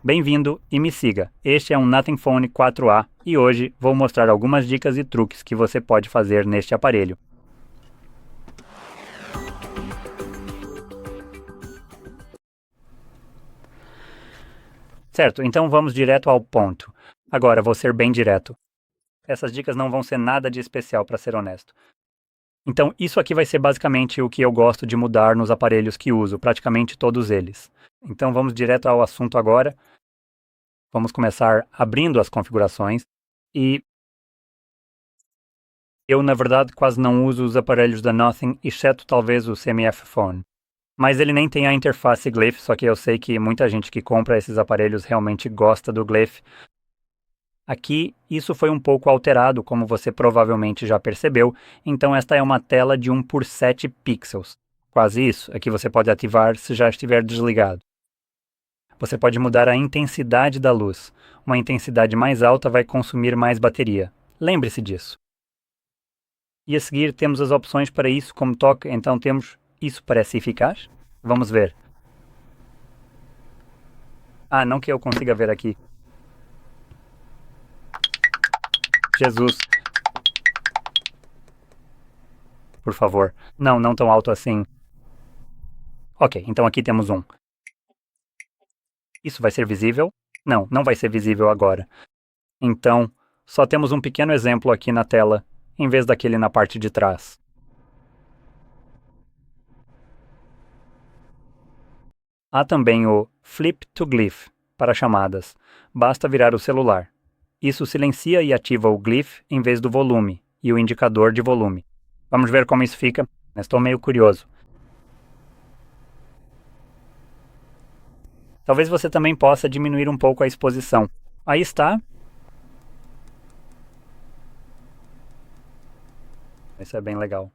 Bem-vindo e me siga. Este é um Nothing Phone 4A e hoje vou mostrar algumas dicas e truques que você pode fazer neste aparelho. Certo, então vamos direto ao ponto. Agora, vou ser bem direto. Essas dicas não vão ser nada de especial, para ser honesto. Então, isso aqui vai ser basicamente o que eu gosto de mudar nos aparelhos que uso, praticamente todos eles. Então, vamos direto ao assunto agora. Vamos começar abrindo as configurações e eu, na verdade, quase não uso os aparelhos da Nothing, exceto talvez o CMF Phone. Mas ele nem tem a interface Glyph, só que eu sei que muita gente que compra esses aparelhos realmente gosta do Glyph. Aqui, isso foi um pouco alterado, como você provavelmente já percebeu, então esta é uma tela de 1 por 7 pixels. Quase isso, aqui você pode ativar se já estiver desligado. Você pode mudar a intensidade da luz. Uma intensidade mais alta vai consumir mais bateria. Lembre-se disso. E a seguir temos as opções para isso como toque, então temos isso parece eficaz? Vamos ver. Ah, não que eu consiga ver aqui. Jesus. Por favor. Não tão alto assim. Ok, então aqui temos um. Isso vai ser visível? Não vai ser visível agora. Então, só temos um pequeno exemplo aqui na tela, em vez daquele na parte de trás. Há também o Flip to Glyph, para chamadas. Basta virar o celular. Isso silencia e ativa o Glyph em vez do volume e o indicador de volume. Vamos ver como isso fica? Estou meio curioso. Talvez você também possa diminuir um pouco a exposição. Aí está. Isso é bem legal.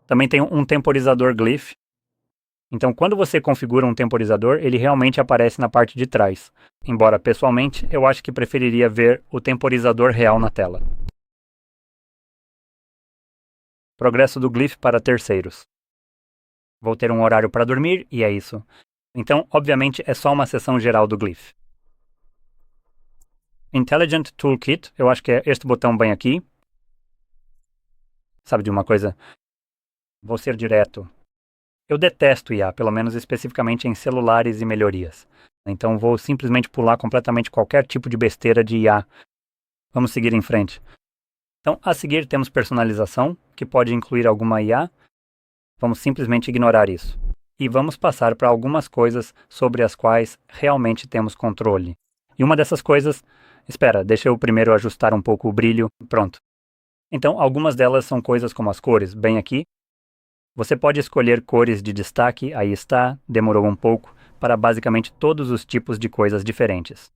Também tem um temporizador Glyph. Então, quando você configura um temporizador, ele realmente aparece na parte de trás. Embora, pessoalmente, eu acho que preferiria ver o temporizador real na tela. Progresso do Glyph para terceiros. Vou ter um horário para dormir e é isso. Então, obviamente, é só uma seção geral do Glyph. Intelligent Toolkit, eu acho que é este botão bem aqui. Sabe de uma coisa? Vou ser direto. Eu detesto IA, pelo menos especificamente em celulares e melhorias. Então vou simplesmente pular completamente qualquer tipo de besteira de IA. Vamos seguir em frente. Então, a seguir temos personalização, que pode incluir alguma IA. Vamos simplesmente ignorar isso. E vamos passar para algumas coisas sobre as quais realmente temos controle. E uma dessas coisas... Espera, deixa eu primeiro ajustar um pouco o brilho. Pronto. Então, algumas delas são coisas como as cores, bem aqui. Você pode escolher cores de destaque, aí está, demorou um pouco, para basicamente todos os tipos de coisas diferentes.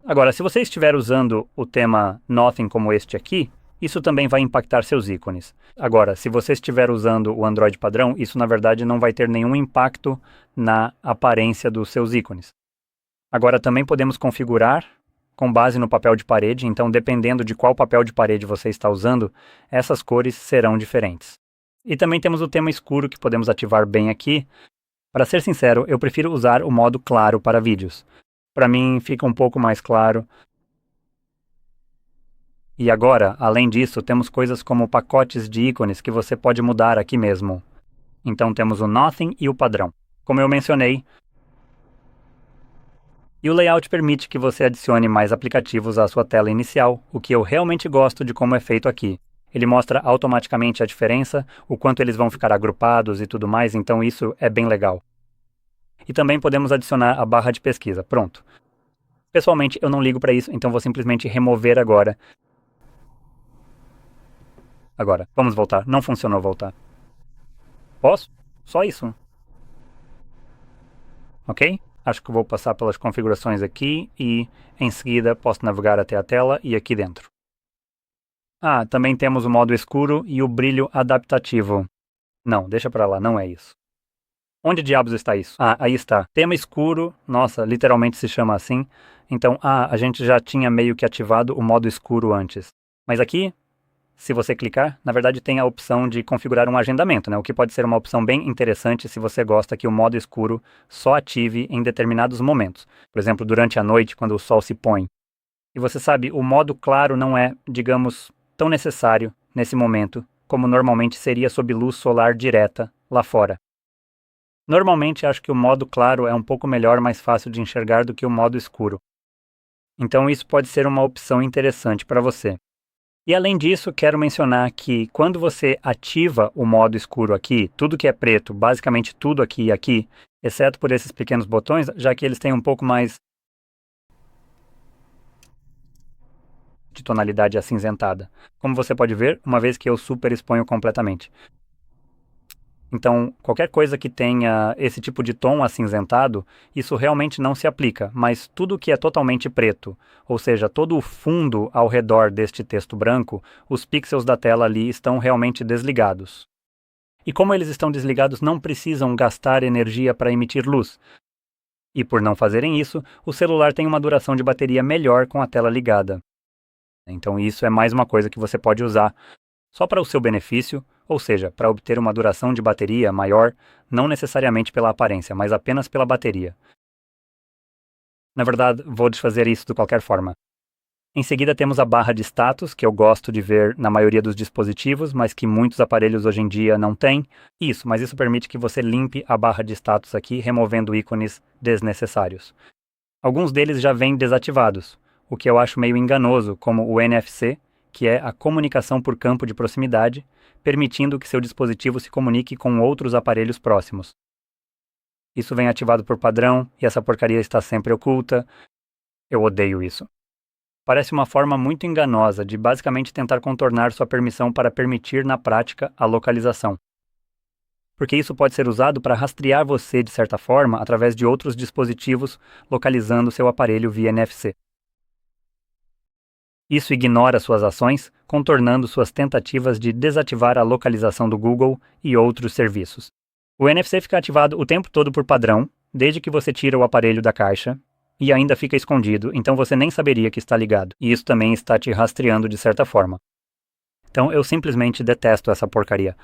Agora, se você estiver usando o tema Nothing como este aqui, isso também vai impactar seus ícones. Agora, se você estiver usando o Android padrão, isso na verdade não vai ter nenhum impacto na aparência dos seus ícones. Agora, também podemos configurar com base no papel de parede, então dependendo de qual papel de parede você está usando, essas cores serão diferentes. E também temos o tema escuro que podemos ativar bem aqui. Para ser sincero, eu prefiro usar o modo claro para vídeos. Para mim fica um pouco mais claro. E agora, além disso, temos coisas como pacotes de ícones que você pode mudar aqui mesmo. Então temos o Nothing e o padrão. Como eu mencionei, e o layout permite que você adicione mais aplicativos à sua tela inicial, o que eu realmente gosto de como é feito aqui. Ele mostra automaticamente a diferença, o quanto eles vão ficar agrupados e tudo mais, então isso é bem legal. E também podemos adicionar a barra de pesquisa. Pronto. Pessoalmente, eu não ligo para isso, então vou simplesmente remover agora. Agora, vamos voltar. Não funcionou voltar. Posso? Só isso. Ok? Acho que vou passar pelas configurações aqui e, em seguida, posso navegar até a tela e aqui dentro. Ah, também temos o modo escuro e o brilho adaptativo. Não, deixa pra lá, não é isso. Onde diabos está isso? Ah, aí está. Tema escuro, nossa, literalmente se chama assim. Então, a gente já tinha meio que ativado o modo escuro antes. Mas aqui, se você clicar, na verdade tem a opção de configurar um agendamento, né? O que pode ser uma opção bem interessante se você gosta que o modo escuro só ative em determinados momentos. Por exemplo, durante a noite, quando o sol se põe. E você sabe, o modo claro não é, digamos, tão necessário nesse momento, como normalmente seria sob luz solar direta lá fora. Normalmente acho que o modo claro é um pouco melhor, mais fácil de enxergar do que o modo escuro. Então isso pode ser uma opção interessante para você. E além disso, quero mencionar que quando você ativa o modo escuro aqui, tudo que é preto, basicamente tudo aqui e aqui, exceto por esses pequenos botões, já que eles têm um pouco mais de tonalidade acinzentada. Como você pode ver, uma vez que eu super exponho completamente. Então, qualquer coisa que tenha esse tipo de tom acinzentado, isso realmente não se aplica, mas tudo que é totalmente preto, ou seja, todo o fundo ao redor deste texto branco, os pixels da tela ali estão realmente desligados. E como eles estão desligados, não precisam gastar energia para emitir luz. E por não fazerem isso, o celular tem uma duração de bateria melhor com a tela ligada. Então isso é mais uma coisa que você pode usar só para o seu benefício, ou seja, para obter uma duração de bateria maior, não necessariamente pela aparência, mas apenas pela bateria. Na verdade, vou desfazer isso de qualquer forma. Em seguida temos a barra de status, que eu gosto de ver na maioria dos dispositivos, mas que muitos aparelhos hoje em dia não têm. Mas isso permite que você limpe a barra de status aqui, removendo ícones desnecessários. Alguns deles já vêm desativados, o que eu acho meio enganoso, como o NFC, que é a comunicação por campo de proximidade, permitindo que seu dispositivo se comunique com outros aparelhos próximos. Isso vem ativado por padrão e essa porcaria está sempre oculta. Eu odeio isso. Parece uma forma muito enganosa de basicamente tentar contornar sua permissão para permitir na prática a localização. Porque isso pode ser usado para rastrear você de certa forma através de outros dispositivos localizando seu aparelho via NFC. Isso ignora suas ações, contornando suas tentativas de desativar a localização do Google e outros serviços. O NFC fica ativado o tempo todo por padrão, desde que você tira o aparelho da caixa, e ainda fica escondido, então você nem saberia que está ligado, e isso também está te rastreando de certa forma. Então eu simplesmente detesto essa porcaria.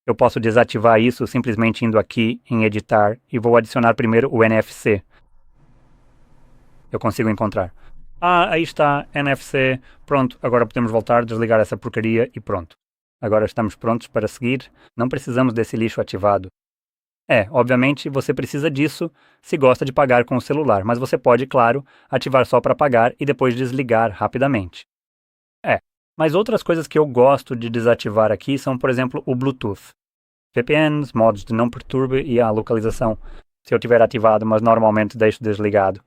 Eu posso desativar isso simplesmente indo aqui em editar e vou adicionar primeiro o NFC. Eu consigo encontrar. Aí está, NFC, pronto, agora podemos voltar, desligar essa porcaria e pronto. Agora estamos prontos para seguir, não precisamos desse lixo ativado. Obviamente você precisa disso se gosta de pagar com o celular, mas você pode, claro, ativar só para pagar e depois desligar rapidamente. Mas outras coisas que eu gosto de desativar aqui são, por exemplo, o Bluetooth. VPNs, modos de não perturbe e a localização, se eu tiver ativado, mas normalmente deixo desligado.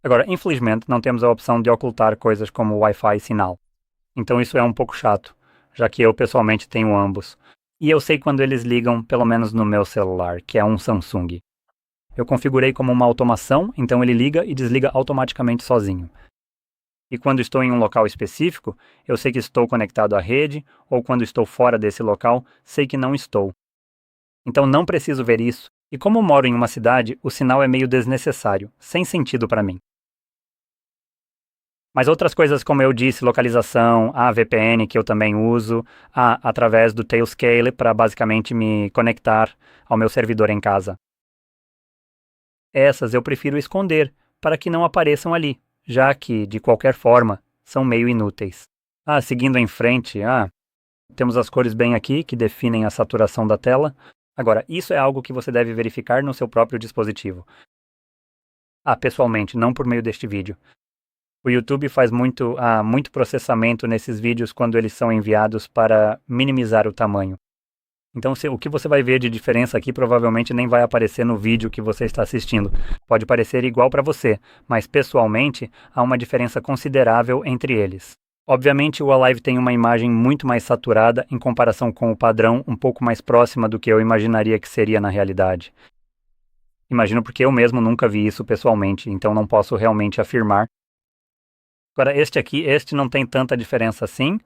Agora, infelizmente, não temos a opção de ocultar coisas como Wi-Fi e sinal. Então isso é um pouco chato, já que eu pessoalmente tenho ambos. E eu sei quando eles ligam, pelo menos no meu celular, que é um Samsung. Eu configurei como uma automação, então ele liga e desliga automaticamente sozinho. E quando estou em um local específico, eu sei que estou conectado à rede, ou quando estou fora desse local, sei que não estou. Então não preciso ver isso, e como moro em uma cidade, o sinal é meio desnecessário, sem sentido para mim. Mas outras coisas, como eu disse, localização, a VPN que eu também uso, através do Tailscale para basicamente me conectar ao meu servidor em casa. Essas eu prefiro esconder para que não apareçam ali, já que, de qualquer forma, são meio inúteis. Seguindo em frente, temos as cores bem aqui que definem a saturação da tela. Agora, isso é algo que você deve verificar no seu próprio dispositivo. Pessoalmente, não por meio deste vídeo. O YouTube faz muito processamento nesses vídeos quando eles são enviados para minimizar o tamanho. Então, o que você vai ver de diferença aqui provavelmente nem vai aparecer no vídeo que você está assistindo. Pode parecer igual para você, mas pessoalmente há uma diferença considerável entre eles. Obviamente, o Alive tem uma imagem muito mais saturada em comparação com o padrão, um pouco mais próxima do que eu imaginaria que seria na realidade. Imagino porque eu mesmo nunca vi isso pessoalmente, então não posso realmente afirmar. Agora, este não tem tanta diferença assim.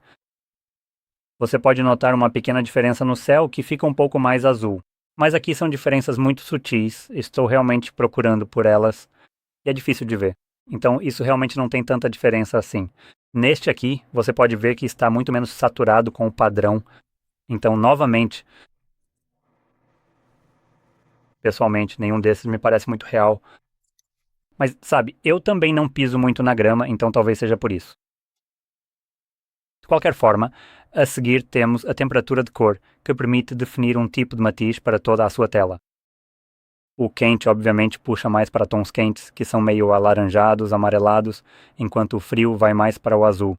Você pode notar uma pequena diferença no céu que fica um pouco mais azul. Mas aqui são diferenças muito sutis, estou realmente procurando por elas e é difícil de ver. Então isso realmente não tem tanta diferença assim. Neste aqui, você pode ver que está muito menos saturado com o padrão. Então, novamente, pessoalmente, nenhum desses me parece muito real. Mas, sabe, eu também não piso muito na grama, então talvez seja por isso. De qualquer forma, a seguir temos a temperatura de cor, que permite definir um tipo de matiz para toda a sua tela. O quente, obviamente, puxa mais para tons quentes, que são meio alaranjados, amarelados, enquanto o frio vai mais para o azul.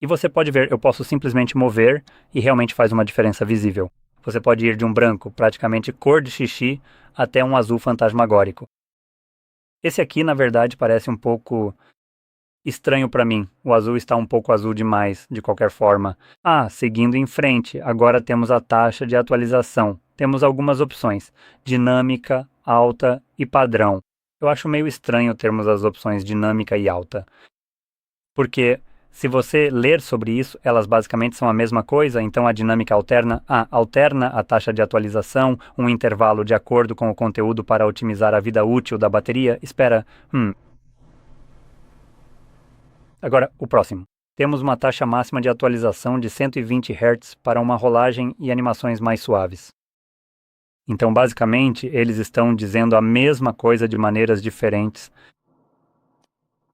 E você pode ver, eu posso simplesmente mover e realmente faz uma diferença visível. Você pode ir de um branco, praticamente cor de xixi, até um azul fantasmagórico. Esse aqui, na verdade, parece um pouco estranho para mim. O azul está um pouco azul demais, de qualquer forma. Seguindo em frente, agora temos a taxa de atualização. Temos algumas opções: dinâmica, alta e padrão. Eu acho meio estranho termos as opções dinâmica e alta, porque se você ler sobre isso, elas basicamente são a mesma coisa, então a dinâmica alterna a taxa de atualização, um intervalo de acordo com o conteúdo para otimizar a vida útil da bateria. Espera, Agora, o próximo. Temos uma taxa máxima de atualização de 120 Hz para uma rolagem e animações mais suaves. Então, basicamente, eles estão dizendo a mesma coisa de maneiras diferentes.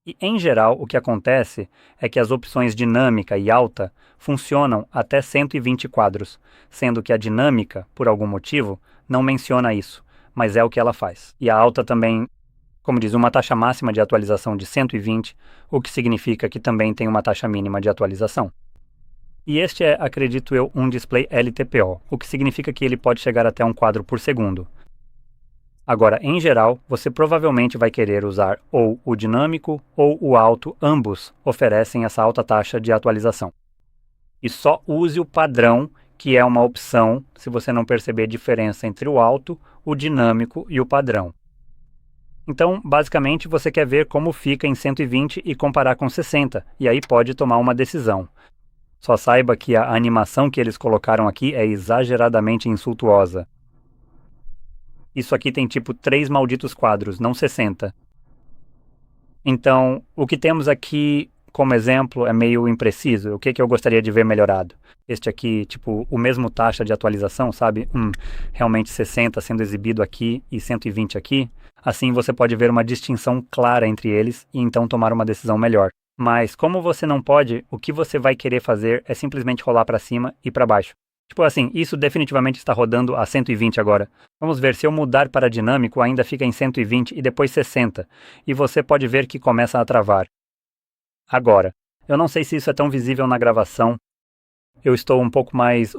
E, em geral, o que acontece é que as opções dinâmica e alta funcionam até 120 quadros, sendo que a dinâmica, por algum motivo, não menciona isso, mas é o que ela faz. E a alta também, como diz, uma taxa máxima de atualização de 120, o que significa que também tem uma taxa mínima de atualização. E este é, acredito eu, um display LTPO, o que significa que ele pode chegar até um quadro por segundo. Agora, em geral, você provavelmente vai querer usar ou o dinâmico ou o alto, ambos oferecem essa alta taxa de atualização. E só use o padrão, que é uma opção se você não perceber diferença entre o alto, o dinâmico e o padrão. Então, basicamente, você quer ver como fica em 120 e comparar com 60, e aí pode tomar uma decisão. Só saiba que a animação que eles colocaram aqui é exageradamente insultuosa. Isso aqui tem tipo 3 malditos quadros, não 60. Então, o que temos aqui como exemplo é meio impreciso. O que eu gostaria de ver melhorado? Este aqui, tipo, o mesmo taxa de atualização, sabe? Realmente 60 sendo exibido aqui e 120 aqui. Assim você pode ver uma distinção clara entre eles e então tomar uma decisão melhor. Mas como você não pode, o que você vai querer fazer é simplesmente rolar para cima e para baixo. Tipo assim, isso definitivamente está rodando a 120 agora. Vamos ver, se eu mudar para dinâmico, ainda fica em 120 e depois 60. E você pode ver que começa a travar. Agora, eu não sei se isso é tão visível na gravação. Eu estou um pouco mais,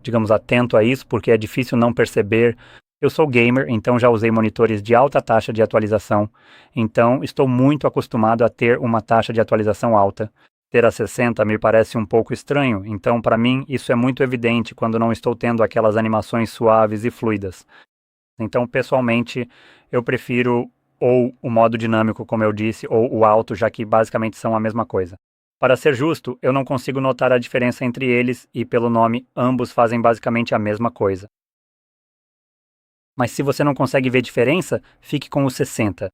digamos, atento a isso, porque é difícil não perceber. Eu sou gamer, então já usei monitores de alta taxa de atualização. Então, estou muito acostumado a ter uma taxa de atualização alta. Ter a 60 me parece um pouco estranho, então para mim isso é muito evidente quando não estou tendo aquelas animações suaves e fluidas. Então, pessoalmente, eu prefiro ou o modo dinâmico, como eu disse, ou o alto, já que basicamente são a mesma coisa. Para ser justo, eu não consigo notar a diferença entre eles e, pelo nome, ambos fazem basicamente a mesma coisa. Mas se você não consegue ver diferença, fique com o 60.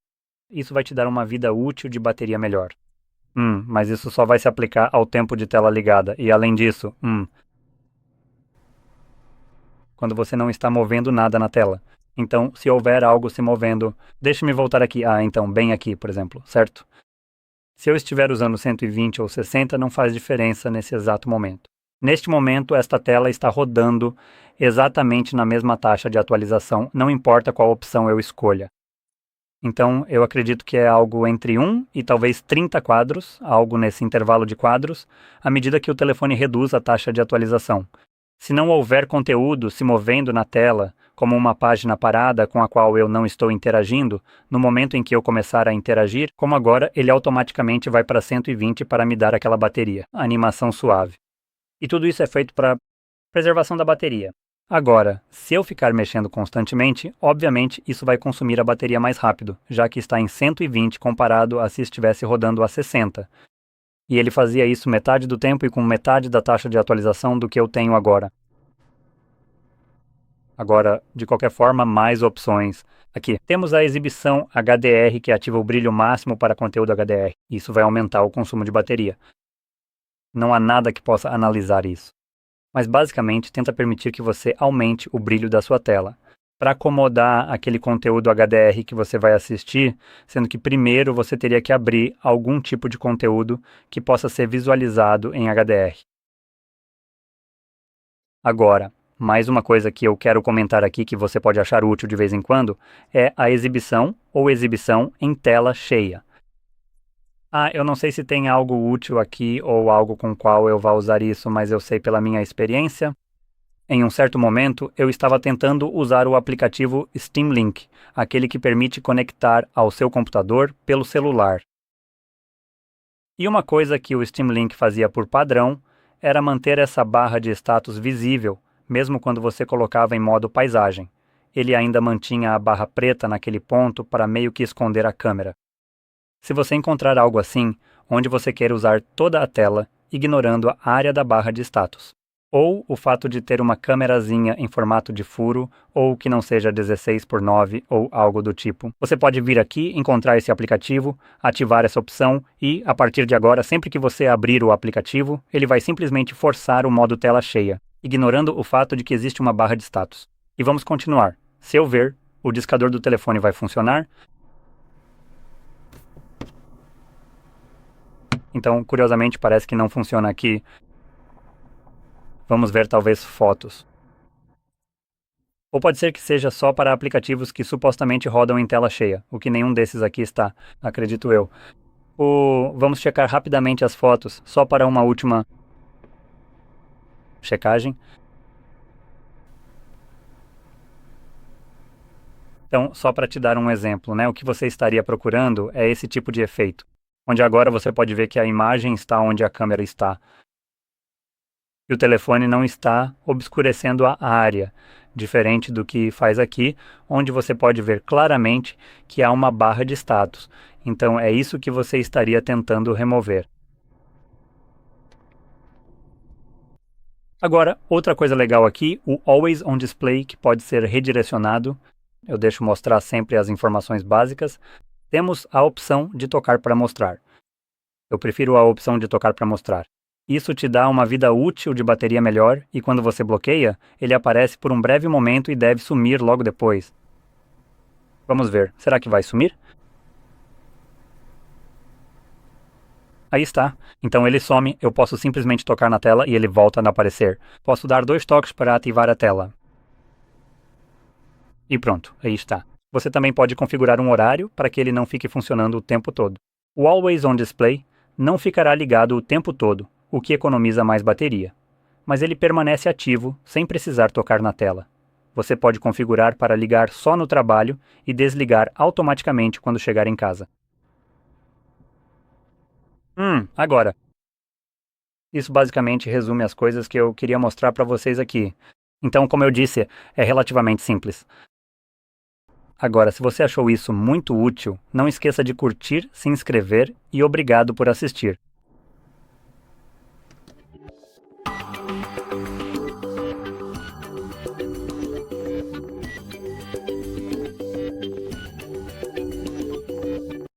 Isso vai te dar uma vida útil de bateria melhor. Mas isso só vai se aplicar ao tempo de tela ligada. E além disso, quando você não está movendo nada na tela. Então, se houver algo se movendo, deixe-me voltar aqui. Então, bem aqui, por exemplo, certo? Se eu estiver usando 120 ou 60, não faz diferença nesse exato momento. Neste momento, esta tela está rodando exatamente na mesma taxa de atualização, não importa qual opção eu escolha. Então, eu acredito que é algo entre 1 e talvez 30 quadros, algo nesse intervalo de quadros, à medida que o telefone reduz a taxa de atualização. Se não houver conteúdo se movendo na tela, como uma página parada com a qual eu não estou interagindo, no momento em que eu começar a interagir, como agora, ele automaticamente vai para 120 para me dar aquela bateria, a animação suave. E tudo isso é feito para preservação da bateria. Agora, se eu ficar mexendo constantemente, obviamente isso vai consumir a bateria mais rápido, já que está em 120 comparado a se estivesse rodando a 60. E ele fazia isso metade do tempo e com metade da taxa de atualização do que eu tenho agora. Agora, de qualquer forma, mais opções. Aqui, temos a exibição HDR, que ativa o brilho máximo para conteúdo HDR. Isso vai aumentar o consumo de bateria. Não há nada que possa analisar isso. Mas basicamente tenta permitir que você aumente o brilho da sua tela, para acomodar aquele conteúdo HDR que você vai assistir, sendo que primeiro você teria que abrir algum tipo de conteúdo que possa ser visualizado em HDR. Agora, mais uma coisa que eu quero comentar aqui que você pode achar útil de vez em quando é a exibição ou exibição em tela cheia. Eu não sei se tem algo útil aqui ou algo com qual eu vá usar isso, mas eu sei pela minha experiência. Em um certo momento, eu estava tentando usar o aplicativo Steam Link, aquele que permite conectar ao seu computador pelo celular. E uma coisa que o Steam Link fazia por padrão era manter essa barra de status visível, mesmo quando você colocava em modo paisagem. Ele ainda mantinha a barra preta naquele ponto para meio que esconder a câmera. Se você encontrar algo assim, onde você quer usar toda a tela, ignorando a área da barra de status, ou o fato de ter uma câmerazinha em formato de furo, ou que não seja 16:9 ou algo do tipo, você pode vir aqui, encontrar esse aplicativo, ativar essa opção e, a partir de agora, sempre que você abrir o aplicativo, ele vai simplesmente forçar o modo tela cheia, ignorando o fato de que existe uma barra de status. E vamos continuar. Se eu ver, o discador do telefone vai funcionar. Então, curiosamente, parece que não funciona aqui. Vamos ver talvez fotos. Ou pode ser que seja só para aplicativos que supostamente rodam em tela cheia, o que nenhum desses aqui está, acredito eu. Vamos checar rapidamente as fotos, só para uma última checagem. Então, só para te dar um exemplo, né? O que você estaria procurando é esse tipo de efeito, onde agora você pode ver que a imagem está onde a câmera está. E o telefone não está obscurecendo a área, diferente do que faz aqui, onde você pode ver claramente que há uma barra de status. Então é isso que você estaria tentando remover. Agora, outra coisa legal aqui, o Always on Display, que pode ser redirecionado. Eu deixo mostrar sempre as informações básicas. Temos a opção de tocar para mostrar. Eu prefiro a opção de tocar para mostrar. Isso te dá uma vida útil de bateria melhor e quando você bloqueia, ele aparece por um breve momento e deve sumir logo depois. Vamos ver, será que vai sumir? Aí está. Então ele some, eu posso simplesmente tocar na tela e ele volta a aparecer. Posso dar 2 toques para ativar a tela. E pronto, aí está. Você também pode configurar um horário para que ele não fique funcionando o tempo todo. O Always on Display não ficará ligado o tempo todo, o que economiza mais bateria. Mas ele permanece ativo sem precisar tocar na tela. Você pode configurar para ligar só no trabalho e desligar automaticamente quando chegar em casa. Agora. Isso basicamente resume as coisas que eu queria mostrar para vocês aqui. Então, como eu disse, é relativamente simples. Agora, se você achou isso muito útil, não esqueça de curtir, se inscrever e obrigado por assistir.